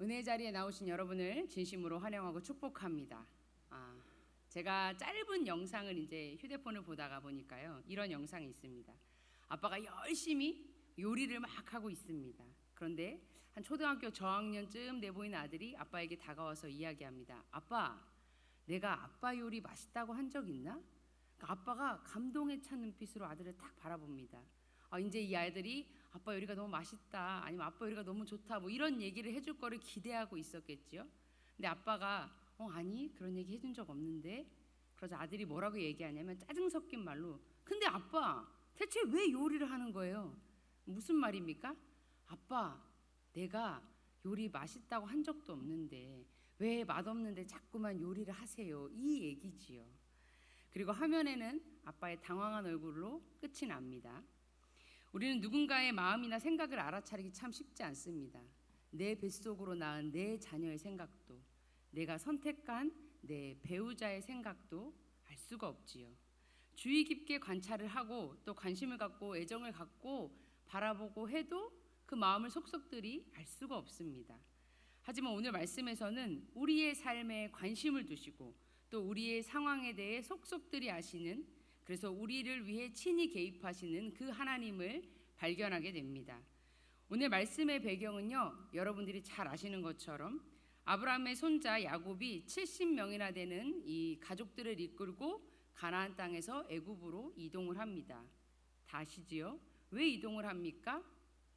은혜 자리에 나오신 여러분을 진심으로 환영하고 축복합니다. 제가 짧은 영상을 이제 휴대폰을 보다가 보니까요, 이런 영상이 있습니다. 아빠가 열심히 요리를 막 하고 있습니다. 그런데 한 초등학교 저학년쯤 돼 보이는 아들이 아빠에게 다가와서 이야기합니다. 아빠, 내가 아빠 요리 맛있다고 한 적 있나? 그러니까 아빠가 감동에 찬 눈빛으로 아들을 딱 바라봅니다. 이제 이 아이들이 아빠 요리가 너무 맛있다, 아니면 아빠 요리가 너무 좋다, 뭐 이런 얘기를 해줄 거를 기대하고 있었겠죠. 근데 아빠가 아니, 그런 얘기 해준 적 없는데. 그러자 아들이 뭐라고 얘기하냐면 짜증 섞인 말로, 근데 아빠 대체 왜 요리를 하는 거예요? 무슨 말입니까? 아빠, 내가 요리 맛있다고 한 적도 없는데 왜 맛없는데 자꾸만 요리를 하세요? 이 얘기지요. 그리고 화면에는 아빠의 당황한 얼굴로 끝이 납니다. 우리는 누군가의 마음이나 생각을 알아차리기 참 쉽지 않습니다. 내 뱃속으로 낳은 내 자녀의 생각도, 내가 선택한 내 배우자의 생각도 알 수가 없지요. 주의 깊게 관찰을 하고 또 관심을 갖고 애정을 갖고 바라보고 해도 그 마음을 속속들이 알 수가 없습니다. 하지만 오늘 말씀에서는 우리의 삶에 관심을 두시고 또 우리의 상황에 대해 속속들이 아시는, 그래서 우리를 위해 친히 개입하시는 그 하나님을 발견하게 됩니다. 오늘 말씀의 배경은요, 여러분들이 잘 아시는 것처럼 아브라함의 손자 야곱이 70명이나 되는 이 가족들을 이끌고 가나안 땅에서 애굽으로 이동을 합니다. 다 아시지요? 왜 이동을 합니까?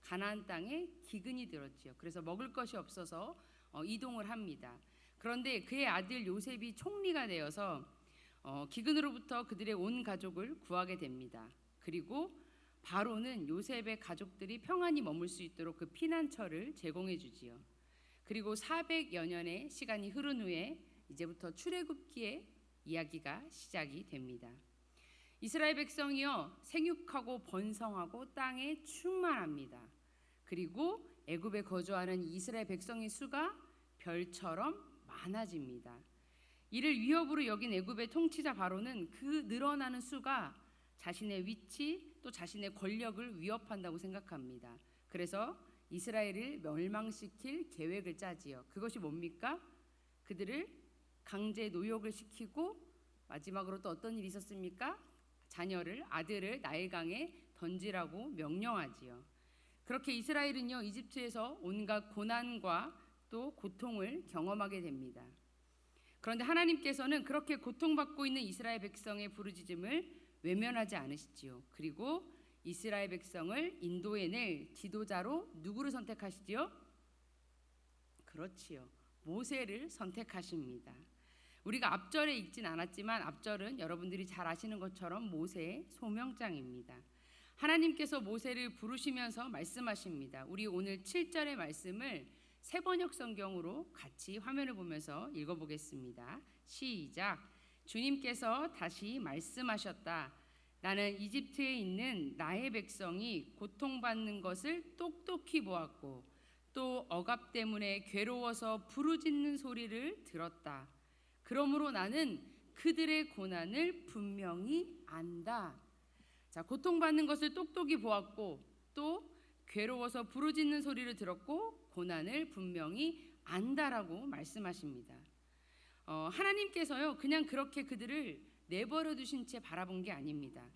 가나안 땅에 기근이 들었지요. 그래서 먹을 것이 없어서 이동을 합니다. 그런데 그의 아들 요셉이 총리가 되어서 기근으로부터 그들의 온 가족을 구하게 됩니다. 그리고 바로는 요셉의 가족들이 평안히 머물 수 있도록 그 피난처를 제공해 주지요. 그리고 400여 년의 시간이 흐른 후에 이제부터 출애굽기의 이야기가 시작이 됩니다. 이스라엘 백성이요, 생육하고 번성하고 땅에 충만합니다. 그리고 애굽에 거주하는 이스라엘 백성의 수가 별처럼 많아집니다. 이를 위협으로 여긴 애굽의 통치자 바로는 그 늘어나는 수가 자신의 위치 또 자신의 권력을 위협한다고 생각합니다. 그래서 이스라엘을 멸망시킬 계획을 짜지요. 그것이 뭡니까? 그들을 강제 노역을 시키고 마지막으로 또 어떤 일이 있었습니까? 아들을 나일강에 던지라고 명령하지요. 그렇게 이스라엘은요, 이집트에서 온갖 고난과 또 고통을 경험하게 됩니다. 그런데 하나님께서는 그렇게 고통받고 있는 이스라엘 백성의 부르짖음을 외면하지 않으시지요. 그리고 이스라엘 백성을 인도해낼 지도자로 누구를 선택하시지요? 그렇지요, 모세를 선택하십니다. 우리가 앞절에 읽진 않았지만 앞절은 여러분들이 잘 아시는 것처럼 모세의 소명장입니다. 하나님께서 모세를 부르시면서 말씀하십니다. 우리 오늘 7절의 말씀을 새번역 성경으로 같이 화면을 보면서 읽어보겠습니다. 시작. 주님께서 다시 말씀하셨다. 나는 이집트에 있는 나의 백성이 고통받는 것을 똑똑히 보았고 또 억압 때문에 괴로워서 부르짖는 소리를 들었다. 그러므로 나는 그들의 고난을 분명히 안다. 자, 고통받는 것을 똑똑히 보았고 또 괴로워서 부르짖는 소리를 들었고 고난을 분명히 안다라고 말씀하십니다. 하나님께서요, 그냥 그렇게 그들을 내버려 두신 채 바라본 게 아닙니다.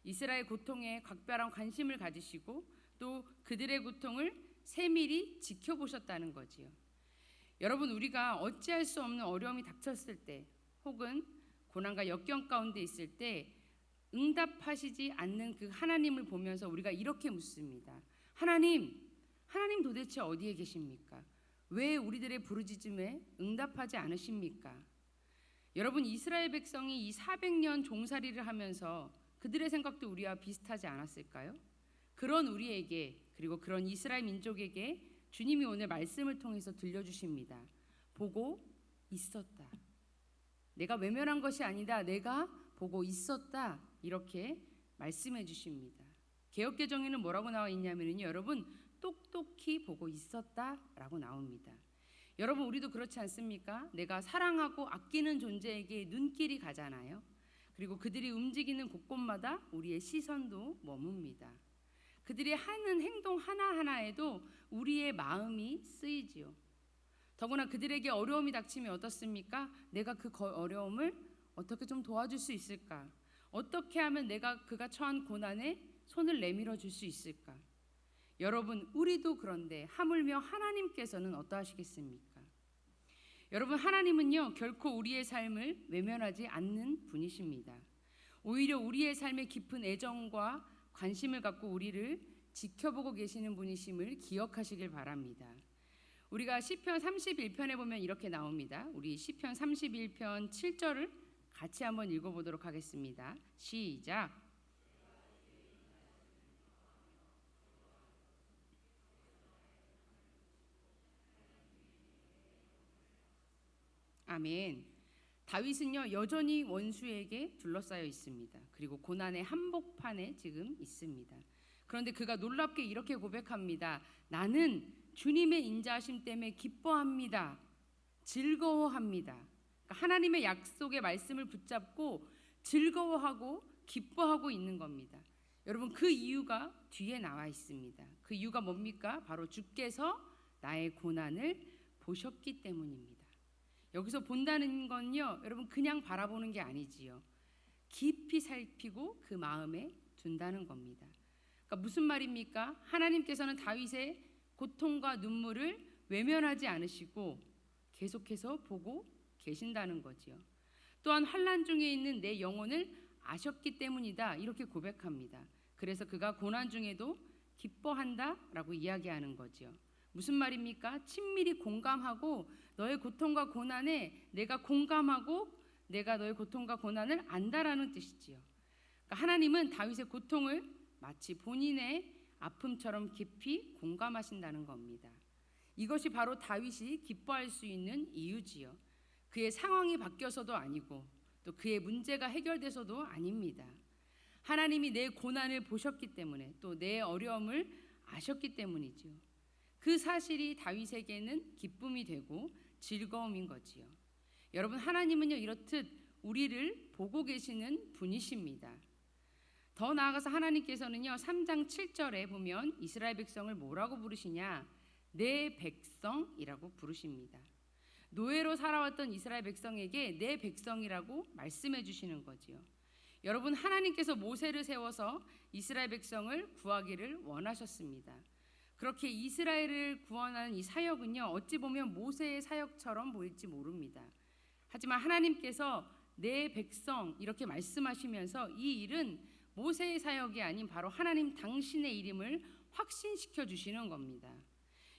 이스라엘 고통에 각별한 관심을 가지시고 또 그들의 고통을 세밀히 지켜보셨다는 거지요. 여러분, 우리가 어찌할 수 없는 어려움이 닥쳤을 때 혹은 고난과 역경 가운데 있을 때 응답하시지 않는 그 하나님을 보면서 우리가 이렇게 묻습니다. 하나님 도대체 어디에 계십니까? 왜 우리들의 부르짖음에 응답하지 않으십니까? 여러분, 이스라엘 백성이 이 400년 종살이를 하면서 그들의 생각도 우리와 비슷하지 않았을까요? 그런 우리에게, 그리고 그런 이스라엘 민족에게 주님이 오늘 말씀을 통해서 들려주십니다. 보고 있었다. 내가 외면한 것이 아니다. 내가 보고 있었다. 이렇게 말씀해 주십니다. 개역개정에는 뭐라고 나와 있냐면요, 여러분, 똑똑히 보고 있었다라고 나옵니다. 여러분, 우리도 그렇지 않습니까? 내가 사랑하고 아끼는 존재에게 눈길이 가잖아요. 그리고 그들이 움직이는 곳곳마다 우리의 시선도 머뭅니다. 그들이 하는 행동 하나하나에도 우리의 마음이 쓰이지요. 더구나 그들에게 어려움이 닥치면 어떻습니까? 내가 그 어려움을 어떻게 좀 도와줄 수 있을까? 어떻게 하면 내가 그가 처한 고난에 손을 내밀어 줄 수 있을까? 여러분, 우리도 그런데 하물며 하나님께서는 어떠하시겠습니까? 여러분, 하나님은요 결코 우리의 삶을 외면하지 않는 분이십니다. 오히려 우리의 삶에 깊은 애정과 관심을 갖고 우리를 지켜보고 계시는 분이심을 기억하시길 바랍니다. 우리가 시편 31편에 보면 이렇게 나옵니다. 우리 시편 31편 7절을 같이 한번 읽어보도록 하겠습니다. 시작. 아멘. 다윗은요 여전히 원수에게 둘러싸여 있습니다. 그리고 고난의 한복판에 지금 있습니다. 그런데 그가 놀랍게 이렇게 고백합니다. 나는 주님의 인자하심 때문에 기뻐합니다. 즐거워합니다. 그러니까 하나님의 약속의 말씀을 붙잡고 즐거워하고 기뻐하고 있는 겁니다. 여러분, 그 이유가 뒤에 나와 있습니다. 그 이유가 뭡니까? 바로 주께서 나의 고난을 보셨기 때문입니다. 여기서 본다는 건요 여러분 그냥 바라보는 게 아니지요. 깊이 살피고 그 마음에 둔다는 겁니다. 그러니까 무슨 말입니까? 하나님께서는 다윗의 고통과 눈물을 외면하지 않으시고 계속해서 보고 계신다는 거지요. 또한 환난 중에 있는 내 영혼을 아셨기 때문이다 이렇게 고백합니다. 그래서 그가 고난 중에도 기뻐한다라고 이야기하는 거지요. 무슨 말입니까? 친밀히 공감하고 너의 고통과 고난에 내가 공감하고 내가 너의 고통과 고난을 안다라는 뜻이지요. 그러니까 하나님은 다윗의 고통을 마치 본인의 아픔처럼 깊이 공감하신다는 겁니다. 이것이 바로 다윗이 기뻐할 수 있는 이유지요. 그의 상황이 바뀌어서도 아니고 또 그의 문제가 해결돼서도 아닙니다. 하나님이 내 고난을 보셨기 때문에 또 내 어려움을 아셨기 때문이지요. 그 사실이 다윗에게는 기쁨이 되고 즐거움인 거지요. 여러분, 하나님은요 이렇듯 우리를 보고 계시는 분이십니다. 더 나아가서 하나님께서는요 3장 7절에 보면 이스라엘 백성을 뭐라고 부르시냐? 내 백성이라고 부르십니다. 노예로 살아왔던 이스라엘 백성에게 내 백성이라고 말씀해 주시는 거지요. 여러분, 하나님께서 모세를 세워서 이스라엘 백성을 구하기를 원하셨습니다. 그렇게 이스라엘을 구원하는 이 사역은요 어찌 보면 모세의 사역처럼 보일지 모릅니다. 하지만 하나님께서 내 백성 이렇게 말씀하시면서 이 일은 모세의 사역이 아닌 바로 하나님 당신의 이름을 확신시켜 주시는 겁니다.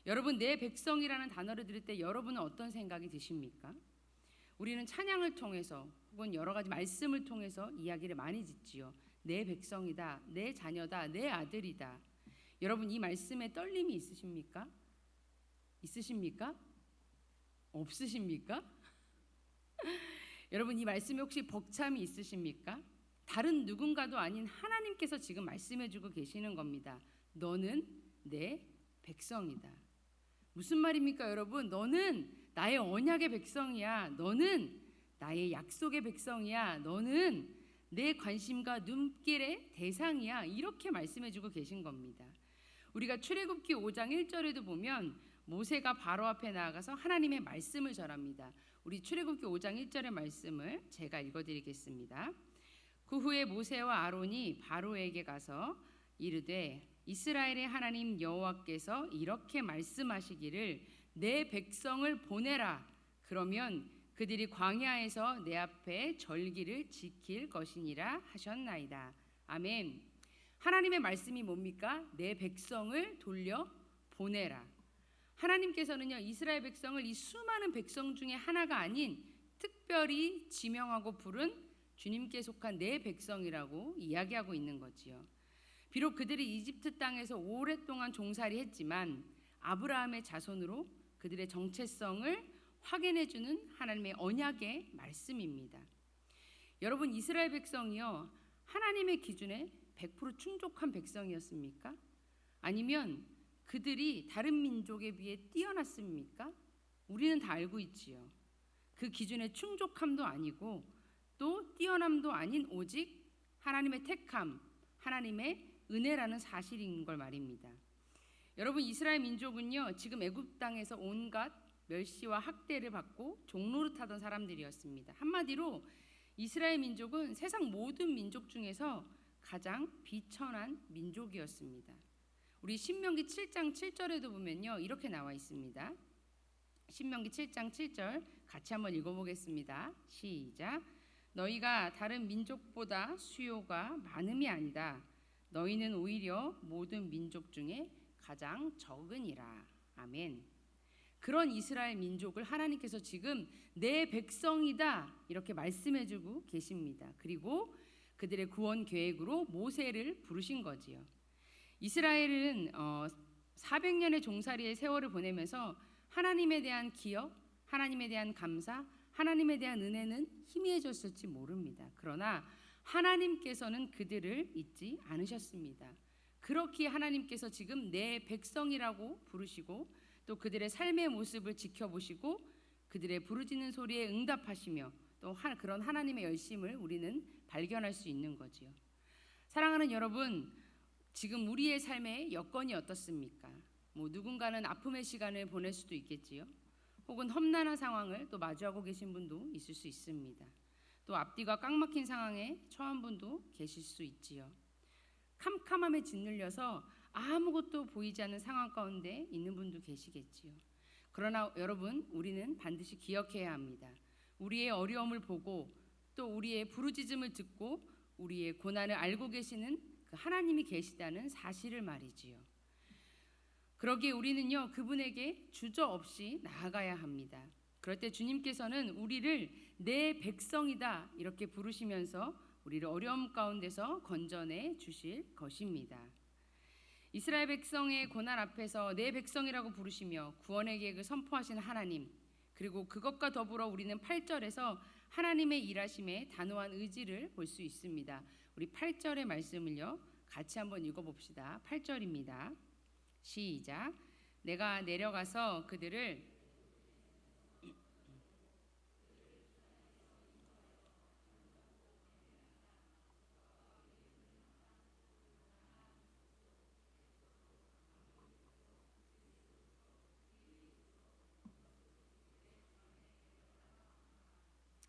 여러분, 내 백성이라는 단어를 들을 때 여러분은 어떤 생각이 드십니까? 우리는 찬양을 통해서 혹은 여러 가지 말씀을 통해서 이야기를 많이 듣지요. 내 백성이다, 내 자녀다, 내 아들이다. 여러분, 이 말씀에 떨림이 있으십니까? 있으십니까? 없으십니까? 여러분, 이 말씀에 혹시 벅참이 있으십니까? 다른 누군가도 아닌 하나님께서 지금 말씀해주고 계시는 겁니다. 너는 내 백성이다. 무슨 말입니까, 여러분? 너는 나의 언약의 백성이야. 너는 나의 약속의 백성이야. 너는 내 관심과 눈길의 대상이야. 이렇게 말씀해주고 계신 겁니다. 우리가 출애굽기 5장 1절에도 보면 모세가 바로 앞에 나아가서 하나님의 말씀을 전합니다. 우리 출애굽기 5장 1절의 말씀을 제가 읽어드리겠습니다. 그 후에 모세와 아론이 바로에게 가서 이르되 이스라엘의 하나님 여호와께서 이렇게 말씀하시기를 내 백성을 보내라. 그러면 그들이 광야에서 내 앞에 절기를 지킬 것이니라 하셨나이다. 아멘. 하나님의 말씀이 뭡니까? 내 백성을 돌려 보내라. 하나님께서는요 이스라엘 백성을 이 수많은 백성 중에 하나가 아닌 특별히 지명하고 부른 주님께 속한 내 백성이라고 이야기하고 있는 거지요. 비록 그들이 이집트 땅에서 오랫동안 종살이했지만 아브라함의 자손으로 그들의 정체성을 확인해주는 하나님의 언약의 말씀입니다. 여러분, 이스라엘 백성이요 하나님의 기준에 100% 충족한 백성이었습니까? 아니면 그들이 다른 민족에 비해 뛰어났습니까? 우리는 다 알고 있지요. 그 기준에 충족함도 아니고 또 뛰어남도 아닌 오직 하나님의 택함, 하나님의 은혜라는 사실인 걸 말입니다. 여러분, 이스라엘 민족은요 지금 애굽 땅에서 온갖 멸시와 학대를 받고 종노릇하던 사람들이었습니다. 한마디로 이스라엘 민족은 세상 모든 민족 중에서 가장 비천한 민족이었습니다. 우리 신명기 7장 7절에도 보면요, 이렇게 나와 있습니다. 신명기 7장 7절 같이 한번 읽어보겠습니다. 시작. 너희가 다른 민족보다 수요가 많음이 아니다. 너희는 오히려 모든 민족 중에 가장 적으니라. 아멘. 그런 이스라엘 민족을 하나님께서 지금 내 백성이다 이렇게 말씀해주고 계십니다. 그리고 그들의 구원 계획으로 모세를 부르신 거지요. 이스라엘은 400년의 종살이의 세월을 보내면서 하나님에 대한 기억, 하나님에 대한 감사, 하나님에 대한 은혜는 희미해졌을지 모릅니다. 그러나 하나님께서는 그들을 잊지 않으셨습니다. 그렇기에 하나님께서 지금 내 백성이라고 부르시고 또 그들의 삶의 모습을 지켜보시고 그들의 부르짖는 소리에 응답하시며 또 그런 하나님의 열심을 우리는 발견할 수 있는 거지요. 사랑하는 여러분, 지금 우리의 삶의 여건이 어떻습니까? 누군가는 아픔의 시간을 보낼 수도 있겠지요. 혹은 험난한 상황을 또 마주하고 계신 분도 있을 수 있습니다. 또 앞뒤가 꽉 막힌 상황에 처한 분도 계실 수 있지요. 캄캄함에 짓눌려서 아무것도 보이지 않는 상황 가운데 있는 분도 계시겠지요. 그러나 여러분, 우리는 반드시 기억해야 합니다. 우리의 어려움을 보고 또 우리의 부르짖음을 듣고 우리의 고난을 알고 계시는 그 하나님이 계시다는 사실을 말이지요. 그러기에 우리는요, 그분에게 주저없이 나아가야 합니다. 그럴 때 주님께서는 우리를 내 백성이다 이렇게 부르시면서 우리를 어려움 가운데서 건져내 주실 것입니다. 이스라엘 백성의 고난 앞에서 내 백성이라고 부르시며 구원의 계획을 선포하신 하나님, 그리고 그것과 더불어 우리는 8절에서 하나님의 일하심에 단호한 의지를 볼 수 있습니다. 우리 8절의 말씀을요 같이 한번 읽어봅시다. 8절입니다. 시작. 내가 내려가서 그들을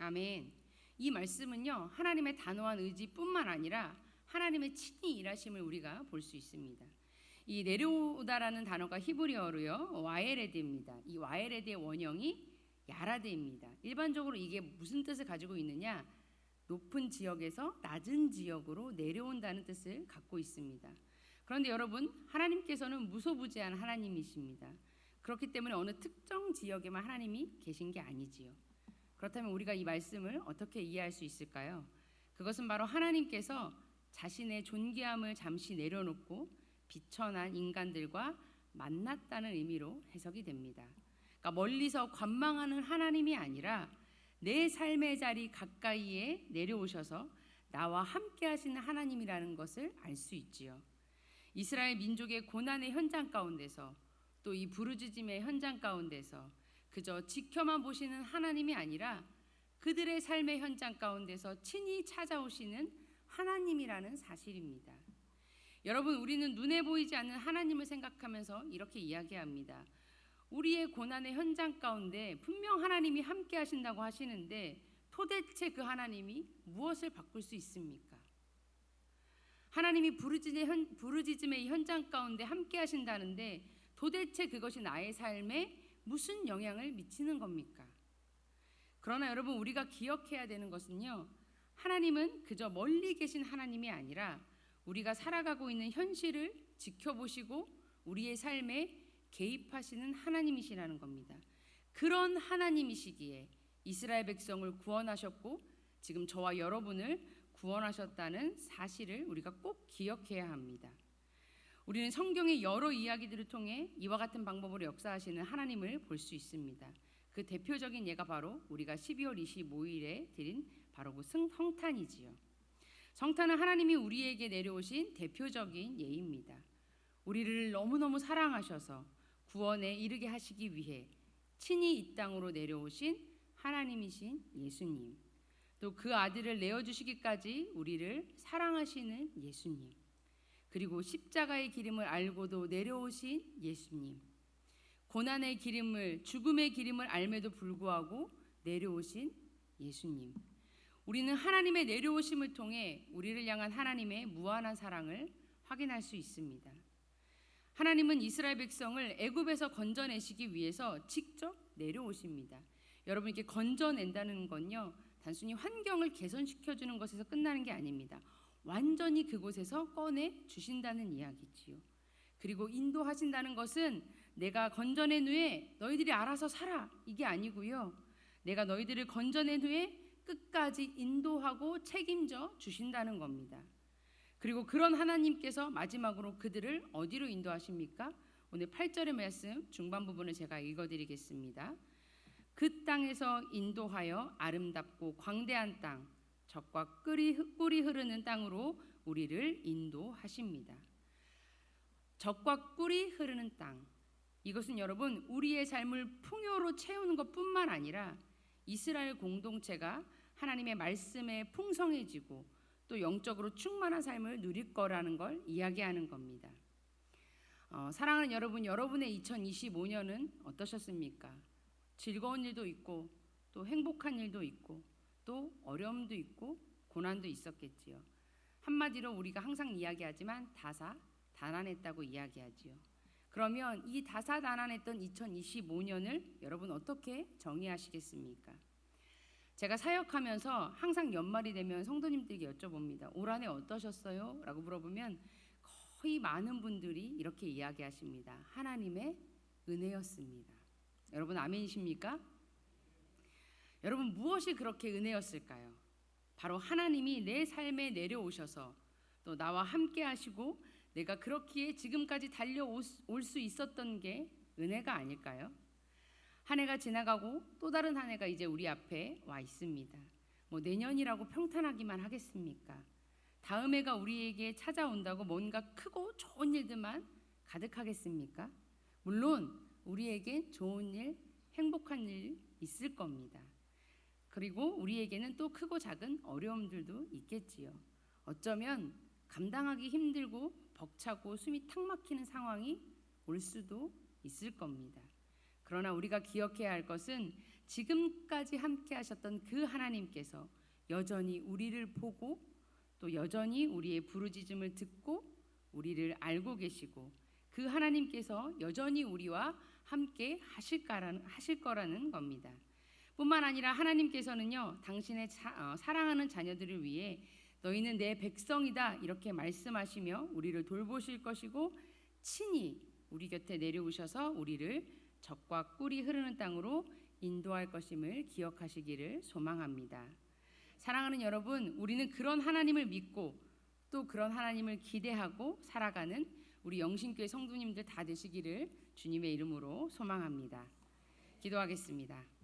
아멘. 이 말씀은요 하나님의 단호한 의지뿐만 아니라 하나님의 친히 일하심을 우리가 볼 수 있습니다. 이 내려오다라는 단어가 히브리어로요 와에레드입니다. 이 와에레드의 원형이 야라드입니다. 일반적으로 이게 무슨 뜻을 가지고 있느냐? 높은 지역에서 낮은 지역으로 내려온다는 뜻을 갖고 있습니다. 그런데 여러분, 하나님께서는 무소부지한 하나님이십니다. 그렇기 때문에 어느 특정 지역에만 하나님이 계신 게 아니지요. 그렇다면 우리가 이 말씀을 어떻게 이해할 수 있을까요? 그것은 바로 하나님께서 자신의 존귀함을 잠시 내려놓고 비천한 인간들과 만났다는 의미로 해석이 됩니다. 그러니까 멀리서 관망하는 하나님이 아니라 내 삶의 자리 가까이에 내려오셔서 나와 함께 하시는 하나님이라는 것을 알 수 있지요. 이스라엘 민족의 고난의 현장 가운데서 또 이 부르짖음의 현장 가운데서 그저 지켜만 보시는 하나님이 아니라 그들의 삶의 현장 가운데서 친히 찾아오시는 하나님이라는 사실입니다. 여러분, 우리는 눈에 보이지 않는 하나님을 생각하면서 이렇게 이야기합니다. 우리의 고난의 현장 가운데 분명 하나님이 함께 하신다고 하시는데 도대체 그 하나님이 무엇을 바꿀 수 있습니까? 하나님이 부르짖음의 현장 가운데 함께 하신다는데 도대체 그것이 나의 삶에 무슨 영향을 미치는 겁니까? 그러나 여러분, 우리가 기억해야 되는 것은요, 하나님은 그저 멀리 계신 하나님이 아니라 우리가 살아가고 있는 현실을 지켜보시고 우리의 삶에 개입하시는 하나님이시라는 겁니다. 그런 하나님이시기에 이스라엘 백성을 구원하셨고 지금 저와 여러분을 구원하셨다는 사실을 우리가 꼭 기억해야 합니다. 우리는 성경의 여러 이야기들을 통해 이와 같은 방법으로 역사하시는 하나님을 볼 수 있습니다. 그 대표적인 예가 바로 우리가 12월 25일에 드린 바로 그 성탄이지요. 성탄은 하나님이 우리에게 내려오신 대표적인 예입니다. 우리를 너무너무 사랑하셔서 구원에 이르게 하시기 위해 친히 이 땅으로 내려오신 하나님이신 예수님, 또 그 아들을 내어주시기까지 우리를 사랑하시는 예수님, 그리고 십자가의 기름을 알고도 내려오신 예수님, 고난의 기름을, 죽음의 기름을 알매도 불구하고 내려오신 예수님. 우리는 하나님의 내려오심을 통해 우리를 향한 하나님의 무한한 사랑을 확인할 수 있습니다. 하나님은 이스라엘 백성을 애굽에서 건져내시기 위해서 직접 내려오십니다. 여러분, 이렇게 건져낸다는 건요, 단순히 환경을 개선시켜주는 것에서 끝나는 게 아닙니다. 완전히 그곳에서 꺼내 주신다는 이야기지요. 그리고 인도하신다는 것은 내가 건져낸 후에 너희들이 알아서 살아, 이게 아니고요, 내가 너희들을 건져낸 후에 끝까지 인도하고 책임져 주신다는 겁니다. 그리고 그런 하나님께서 마지막으로 그들을 어디로 인도하십니까? 오늘 8절의 말씀 중반 부분을 제가 읽어드리겠습니다. 그 땅에서 인도하여 아름답고 광대한 땅, 젖과 꿀이 흐르는 땅으로 우리를 인도하십니다. 젖과 꿀이 흐르는 땅, 이것은 여러분 우리의 삶을 풍요로 채우는 것뿐만 아니라 이스라엘 공동체가 하나님의 말씀에 풍성해지고 또 영적으로 충만한 삶을 누릴 거라는 걸 이야기하는 겁니다. 사랑하는 여러분, 여러분의 2025년은 어떠셨습니까? 즐거운 일도 있고 또 행복한 일도 있고 또 어려움도 있고 고난도 있었겠지요. 한마디로 우리가 항상 이야기하지만 다사다난했다고 이야기하지요. 그러면 이 다사다난했던 2025년을 여러분 어떻게 정의하시겠습니까? 제가 사역하면서 항상 연말이 되면 성도님들에게 여쭤봅니다. 올 한 해 어떠셨어요? 라고 물어보면 거의 많은 분들이 이렇게 이야기하십니다. 하나님의 은혜였습니다. 여러분 아멘이십니까? 여러분, 무엇이 그렇게 은혜였을까요? 바로 하나님이 내 삶에 내려오셔서 또 나와 함께 하시고 내가 그렇기에 지금까지 달려올 수 있었던 게 은혜가 아닐까요? 한 해가 지나가고 또 다른 한 해가 이제 우리 앞에 와 있습니다. 내년이라고 평탄하기만 하겠습니까? 다음 해가 우리에게 찾아온다고 뭔가 크고 좋은 일들만 가득하겠습니까? 물론 우리에겐 좋은 일, 행복한 일 있을 겁니다. 그리고 우리에게는 또 크고 작은 어려움들도 있겠지요. 어쩌면 감당하기 힘들고 벅차고 숨이 탁 막히는 상황이 올 수도 있을 겁니다. 그러나 우리가 기억해야 할 것은 지금까지 함께 하셨던 그 하나님께서 여전히 우리를 보고 또 여전히 우리의 부르짖음을 듣고 우리를 알고 계시고 그 하나님께서 여전히 우리와 함께 하실 거라는 겁니다. 뿐만 아니라 하나님께서는요, 당신의 사랑하는 자녀들을 위해 너희는 내 백성이다 이렇게 말씀하시며 우리를 돌보실 것이고 친히 우리 곁에 내려오셔서 우리를 젖과 꿀이 흐르는 땅으로 인도할 것임을 기억하시기를 소망합니다. 사랑하는 여러분, 우리는 그런 하나님을 믿고 또 그런 하나님을 기대하고 살아가는 우리 영신교회 성도님들 다 되시기를 주님의 이름으로 소망합니다. 기도하겠습니다.